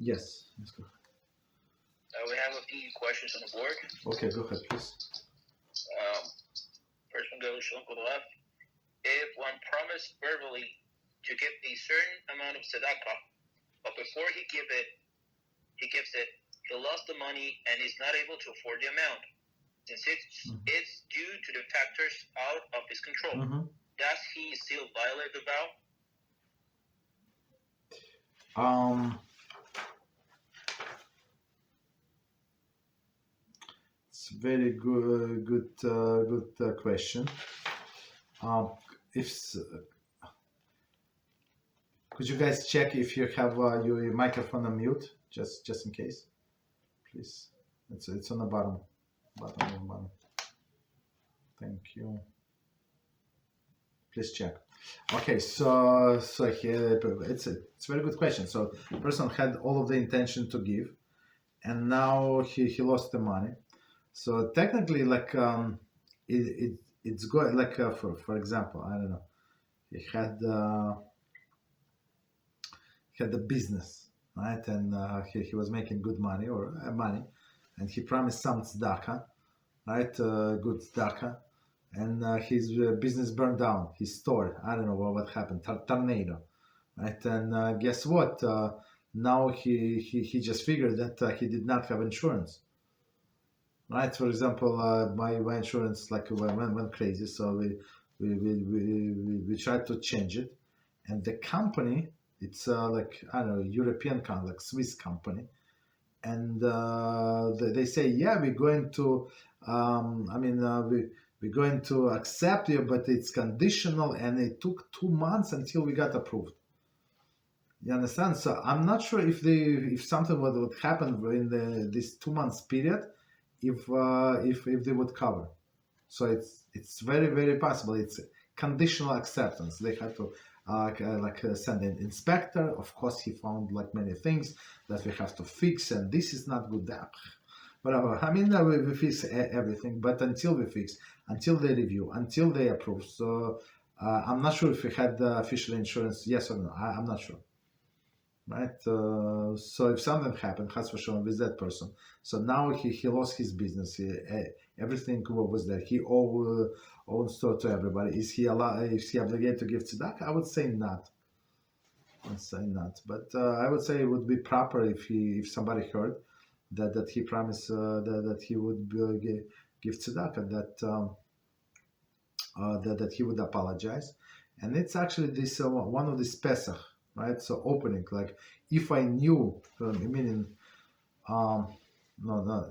Yes. Let's go. We have a few questions on the board. Okay, go ahead, please. First one goes to left. If one promised verbally to give a certain amount of tzedakah, but before he gives it, he lost the money and is not able to afford the amount. Since it's due to the factors out of his control, does he still violate the vow? It's very good question. Could you guys check if you have your microphone on mute, just in case, please? It's on the bottom. Thank you. Please check. Okay, so here it's a very good question. So the person had all of the intention to give, and now he lost the money. So technically, like it's good. Like for example, I don't know, he had the business, right, and he was making good money and he promised some tzedakah, right, good tzedakah. And his business burned down, his store. I don't know what happened, tornado, right? And guess what? Now he just figured that he did not have insurance, right? For example, my insurance went crazy, so we tried to change it, and the company, it's like, I don't know, European company, like Swiss company, and they say, yeah, we're going to, we're going to accept you, but it's conditional, and it took 2 months until we got approved. You understand? So I'm not sure if something would happen in this 2 months period, if they would cover. So it's very, very possible. It's conditional acceptance. They have to send an inspector. Of course, he found like many things that we have to fix, and this is not good. Whatever. I mean, we fix everything, but until we fix, until they review, until they approve. So I'm not sure if we had official insurance, yes or no. I'm not sure. Right? So if something happened, has for sure with that person. So now he lost his business. Everything was there. He owns to everybody. Is he obligated to give tzedakah? I would say not. But I would say it would be proper if somebody heard that he promised that he would give tzedakah, that he would apologize. And it's actually this one of these Pesach, right? So opening, like, if I knew, meaning, no,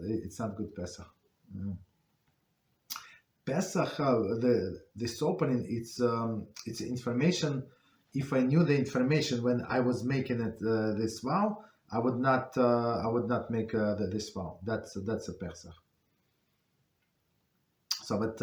it's not good Pesach. Pesach, this opening, it's information. If I knew the information when I was making it this vow, I would not make this vow. That's a Pesach. So, but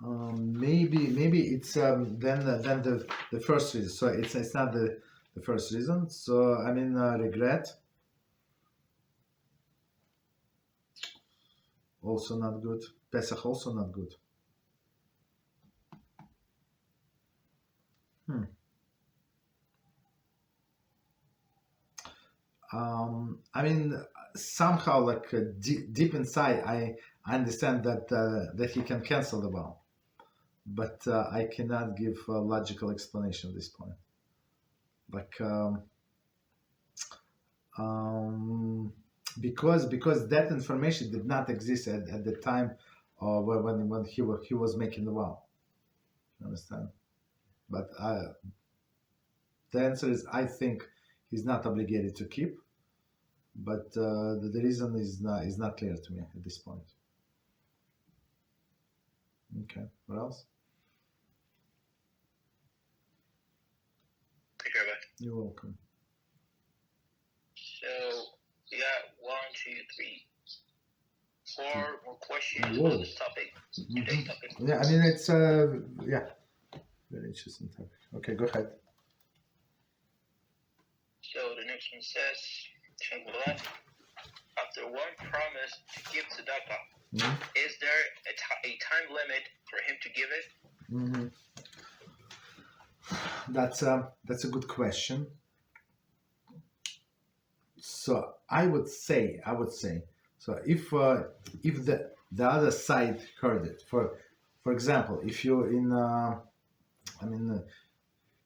maybe it's then the first reason. So it's not the first reason. So I mean, regret, also not good. Pesach, also not good. I mean, somehow, like deep inside, I understand that he can cancel the vow, but I cannot give a logical explanation at this point. Like, because that information did not exist at the time when he was making the vow. You understand? But the answer is, I think he's not obligated to keep, but the reason is not clear to me at this point. Okay, what else? Thank you, Rabbi. You're welcome. So we got 1, 2, 3, 4 more questions Whoa. on this topic. Today's topic. Yeah, I mean, it's very interesting topic. Okay, go ahead. So the next one says, after one promise to give tzedakah, Mm-hmm. is there a time limit for him to give it? Mm-hmm. That's a good question. So I would say, so if the other side heard it, for example, if you're in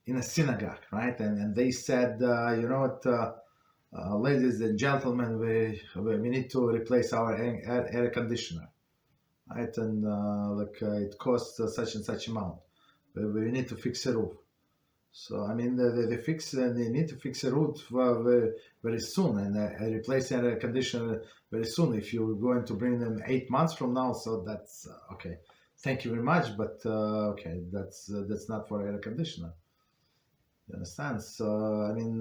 in a synagogue, right, and they said, you know what, ladies and gentlemen, we need to replace our air conditioner, right, and it costs such and such amount. We need to fix a roof. So I mean, they need to fix a roof very soon, and replace the air conditioner very soon. If you're going to bring them 8 months from now, so that's okay. Thank you very much, but okay, that's not for air conditioner. You understand? So I mean,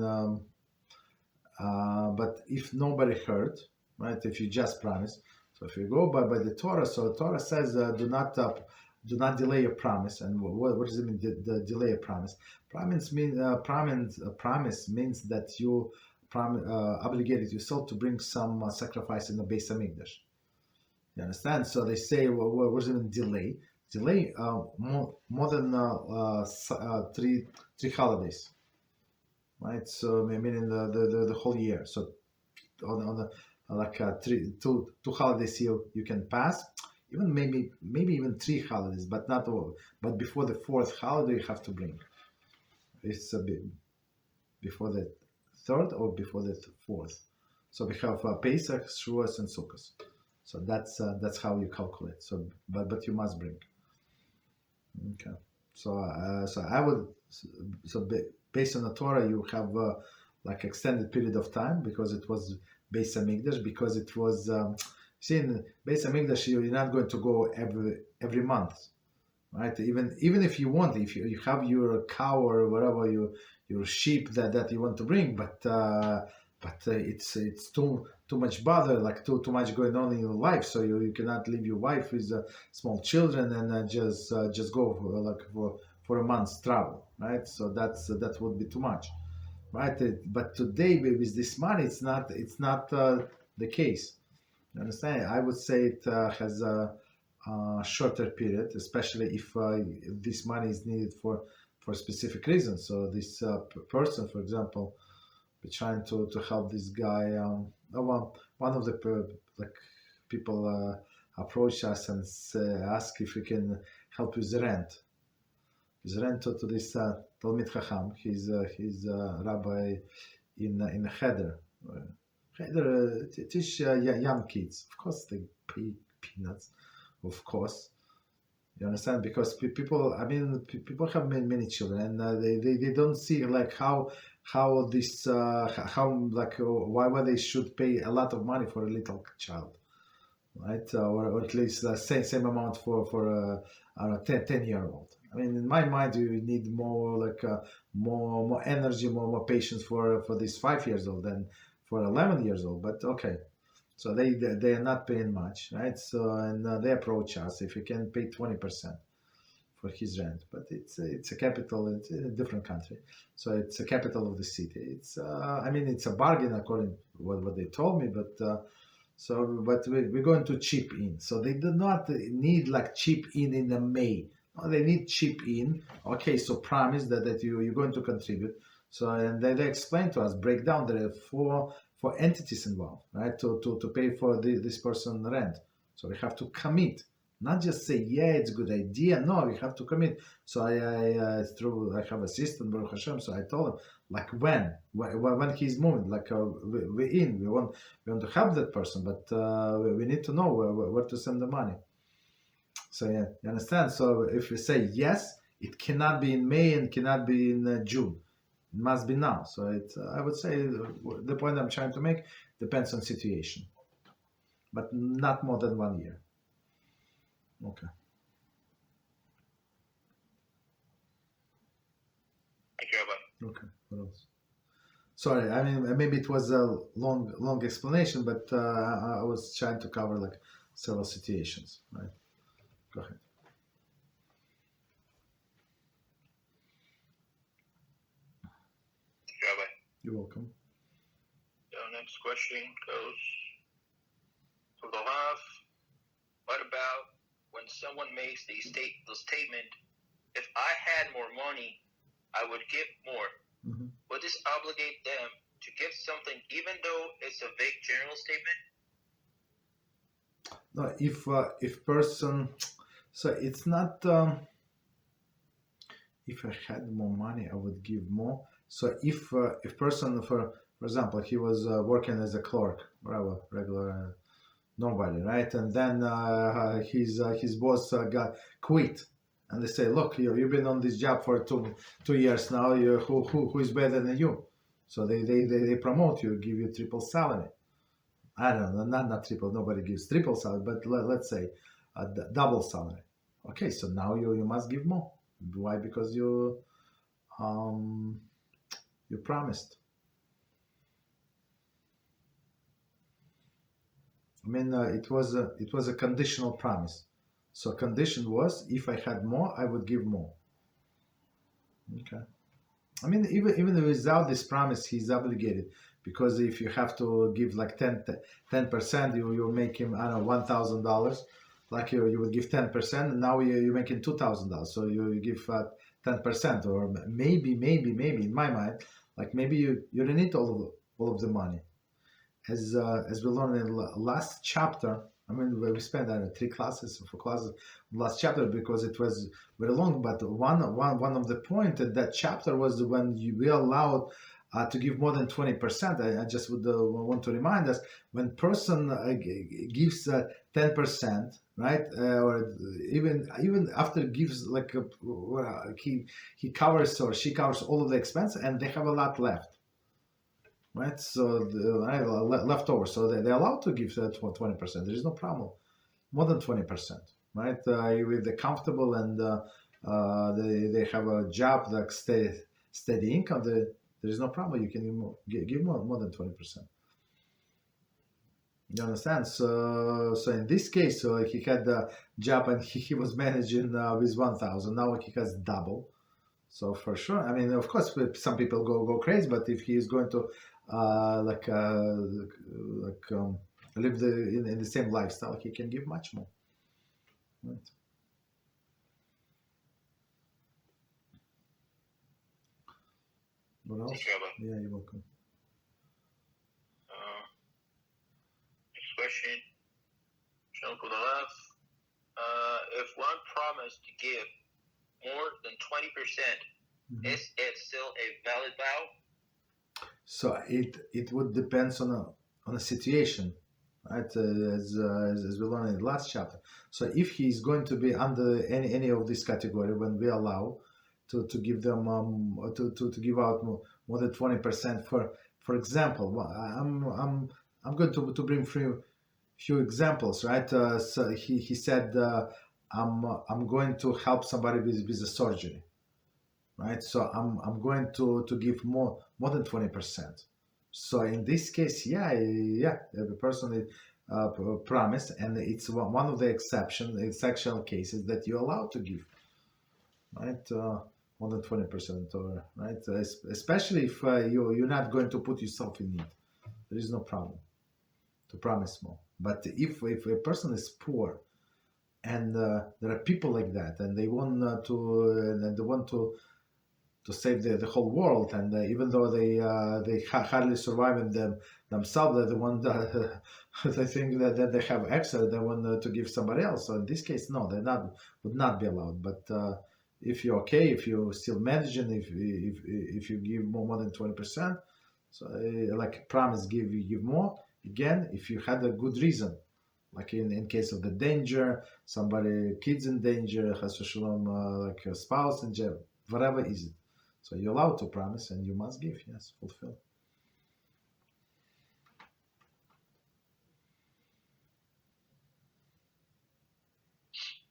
but if nobody heard, right? If you just promise, so if you go by the Torah, so the Torah says, do not delay your promise. And what does it mean? The delay a promise. Promise means that you obligated yourself to bring some sacrifice in the Beis Hamikdash. You understand? So they say, well, what does it mean delay? Delay more than three holidays, right? So meaning the whole year. So on the two holidays you can pass. Even maybe even 3 holidays, but not all. But before the 4th holiday, you have to bring. It's a bit before the 3rd or before the 4th. So we have Pesach, Shavuos, and Sukkot. So that's how you calculate. So but you must bring. Okay. So I would based on the Torah, you have like extended period of time because it was Beis Hamikdash, because it was. See, in Beis Hamikdash, you're not going to go every month, right? Even if you want, if you have your cow or whatever, your sheep that you want to bring, but it's too much bother, like too much going on in your life, so you cannot leave your wife with small children and just go for a month's travel, right? So that would be too much, right? But today with this money, it's not the case. You understand? I would say it has a shorter period, especially if this money is needed for a specific reason. So this person, for example, we're trying to help this guy. One of the people approached us and asked if we can help with rent. His rent to this Talmid Chacham. He's Rabbi in Neder. Teach young kids. Of course, they pay peanuts. Of course, you understand, because people. I mean, people have many children, and they don't see like how this why they should pay a lot of money for a little child, right? Or at least the same amount for a 10-year-old. I mean, in my mind, you need more more energy, more patience for this 5 years old than for 11 years old, but okay. So they are not paying much, right? So and they approach us if we can pay 20% for his rent, but it's a capital. It's in a different country, so it's a capital of the city. It's I mean it's a bargain according to what they told me, but but we're going to chip in. So they do not need like chip in the May. No, they need chip in. Okay, so promise that you're going to contribute. So and they explain to us, break down, there are four entities involved, right? To pay for this person rent. So we have to commit, not just say, yeah, it's a good idea. No, we have to commit. So I have a assistant, Baruch Hashem. So I told him, like when he's moving, like we want to help that person, but we need to know where to send the money. So yeah, you understand? So if we say yes, it cannot be in May and cannot be in June. It must be now. So I would say the point I'm trying to make depends on situation, but not more than 1 year. Okay. Thank you, Rabbi. Okay. What else? Sorry, I mean maybe it was a long explanation, but I was trying to cover like several situations. Right. Go ahead. Rabbi. You're welcome. So next question goes, What about when someone makes the statement, if I had more money, I would give more? Mm-hmm. Would this obligate them to give something even though it's a vague general statement? No, if person, so it's not. If I had more money, I would give more. So if person, for example, he was working as a clerk, whatever, regular nobody, right? And then his boss got quit, and they say, look, you've been on this job for two years now. Who is better than you? So they promote you, give you triple salary. I don't know, not triple. Nobody gives triple salary, but let's say double salary. Okay, so now you must give more. Why? Because you promised. I mean, it was a conditional promise. So condition was, if I had more, I would give more. Okay. I mean, even without this promise, he's obligated, because if you have to give like 10%, you make him, I don't know, $1,000. Like you would give 10%, and now you're making $2,000. So you give 10%, or maybe in my mind, like maybe you don't need all of the money. As we learned in the last chapter, I mean, we spent 4 classes last chapter because it was very long. But one of the points in that chapter was when we allowed to give more than 20%. I just would want to remind us, when person gives 10%, right, or even after gives like he covers or she covers all of the expense, and they have a lot left. Right, so leftover, so they're allowed to give 20%. There is no problem, more than 20%, right? If they're comfortable and they have a job that steady income, there is no problem. You can give more than 20%. You understand? So in this case, so he had a job and he was managing with 1,000. Now he has double. So for sure, I mean, of course, some people go crazy, but if he is going to live in the same lifestyle, he can give much more. Right. What else? Thank you, Rabbi. Yeah, you're welcome. Next question. If one promised to give more than 20%, is it still a valid vow? So it would depends on a situation, right? As we learned in the last chapter. So if he is going to be under any of this category, when we allow to give them to give out more than 20%, for example, I'm going to bring few examples, right? So he said, I'm going to help somebody with a surgery. Right, so I'm going to give more than 20%. So in this case, the person promised, and it's one of the exceptional cases that you're allowed to give, right, more than 20%, or right, especially if you're not going to put yourself in need. There is no problem to promise more. But if a person is poor, and there are people like that, and they want to save the whole world, and even though they hardly survive in themselves, they're the one that they think that they have extra, they want to give somebody else. So in this case, no, would not be allowed. But if you're okay, if you're still managing, if you give more than 20%, so like promise, give more. Again, if you had a good reason, like in case of the danger, kids in danger, chas v'shalom, like a spouse in jail, whatever is it. So you're allowed to promise, and you must give, yes, fulfill.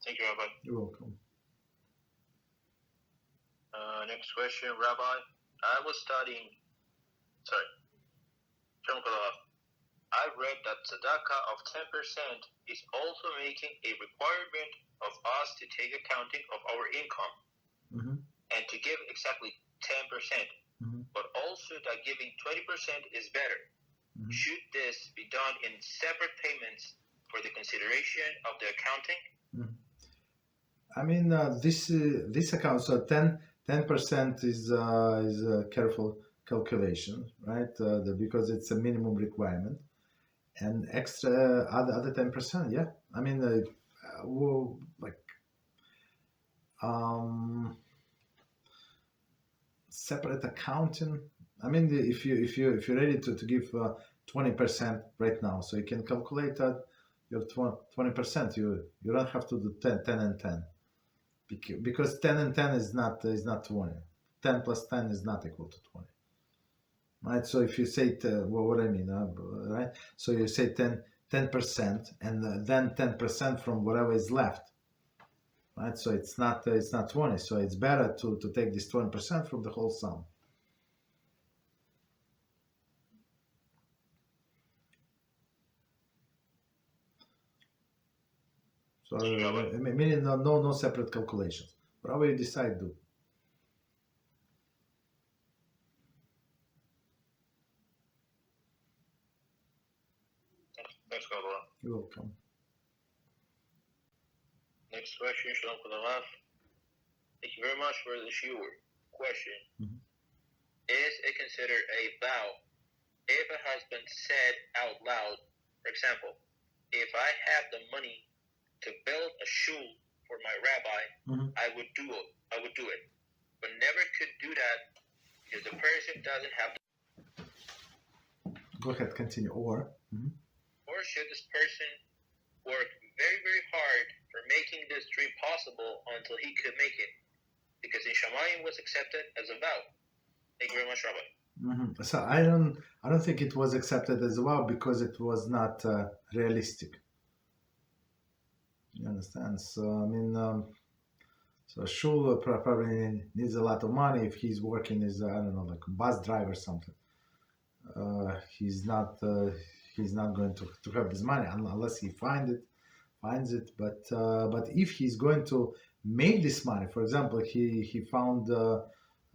Thank you, Rabbi. You're welcome. Next question, Rabbi. I read that tzedakah of 10% is also making a requirement of us to take accounting of our income. And to give exactly 10%, but also that giving 20% is better. Should this be done in separate payments for the consideration of the accounting? I mean, this account, so 10% is a careful calculation, right? Because it's a minimum requirement, and extra other 10%, yeah. I mean, separate accounting. I mean, if you're ready to give 20% right now, so you can calculate your 20%. You don't have to do 10 and 10, because 10 and 10 is not 20. 10 plus 10 is not equal to 20, right? So if you say what I mean, right? So you say 10%, and then 10% from whatever is left, right? So it's not 20. So it's better to take this 20% from the whole sum. So meaning no separate calculations. Whatever you decide, do. Thanks, Rabbi. You're welcome. Next question, Shalom Kudalav. Thank you very much for the Shiur. Question. Is it considered a vow if a husband said out loud, for example, if I have the money to build a shul for my rabbi, I would do it, but never could do that because the person doesn't have the... Go ahead, continue. Or should this person work very, very hard for making this dream possible until he could make it? Because in Shamayim was accepted as a vow. Thank you very much, Rabbi. So I don't think it was accepted as a vow because it was not realistic. You understand? So I mean, so shul probably needs a lot of money if he's working as I don't know, like a bus driver or something. He's not going to have this money unless he finds it. But if he's going to make this money, for example, he found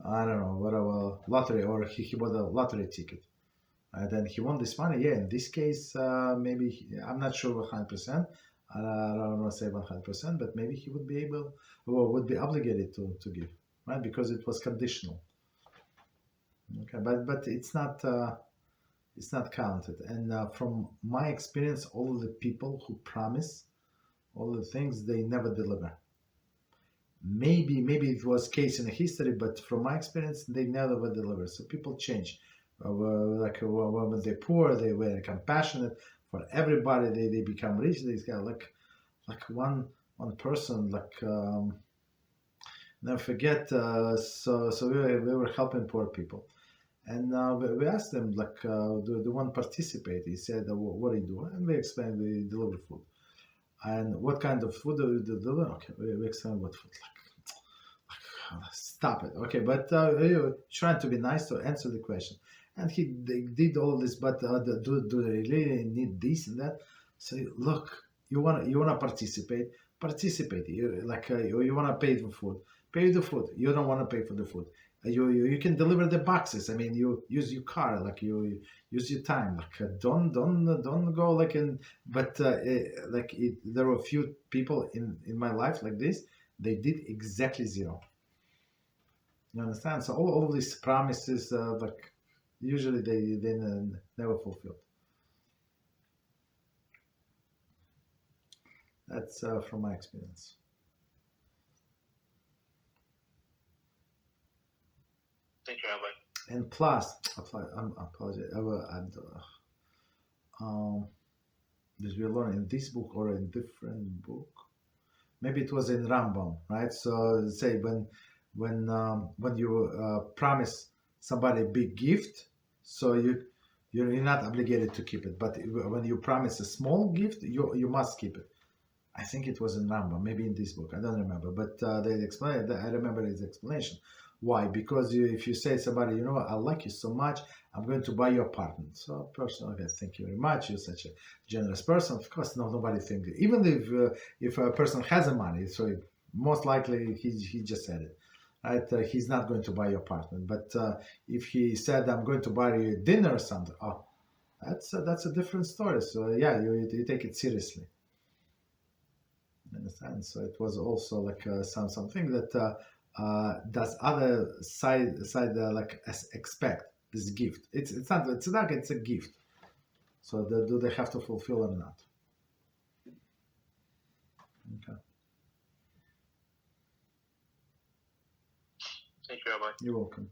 I don't know, whatever lottery, or he bought a lottery ticket, and then he won this money. Yeah, in this case, maybe I'm not sure 100%. I don't want to say 100%, but maybe he would be able, or would be obligated to give, right? Because it was conditional. Okay, but it's not counted. And from my experience, all of the people who promise all the things, they never deliver. Maybe it was case in the history, but from my experience, they never deliver. So people change. Like when they're poor, they were compassionate for everybody. They become rich. They got like one person, never forget. So we were helping poor people, and we asked them do they want to participate? He said, what do you do? And we explained we deliver food. And what kind of food do you deliver? Okay, we explain what food. Stop it. Okay, but trying to be nice to answer the question. And they did all this, but do they really need this and that? So look, you wanna participate. You wanna pay for food. Pay the food. You don't wanna pay for the food. You can deliver the boxes. I mean, you use your car, you use your time. Don't go there were a few people in my life like this. They did exactly zero. You understand? So all of these promises, usually they never fulfilled. That's from my experience. Thank you, Rabbi. And plus, I apologize. Did we learn in this book or in different book? Maybe it was in Rambam, right? So say when you promise somebody a big gift, so you're not obligated to keep it. But when you promise a small gift, you must keep it. I think it was in Rambam, maybe in this book. I don't remember, but they explained it. I remember his explanation. Why? Because if you say to somebody, I like you so much, I'm going to buy your apartment. So person, okay, thank you very much. You're such a generous person. Of course, nobody thinks. Even if a person has the money, so most likely he just said it. Right? He's not going to buy your apartment. But if he said, I'm going to buy you dinner or something, that's a different story. So yeah, you take it seriously. You understand? So it was also like something that does other side like expect this gift. It's not tzedakah, it's a gift. So do they have to fulfill or not? Okay. Thank you, Rabbi. You're welcome.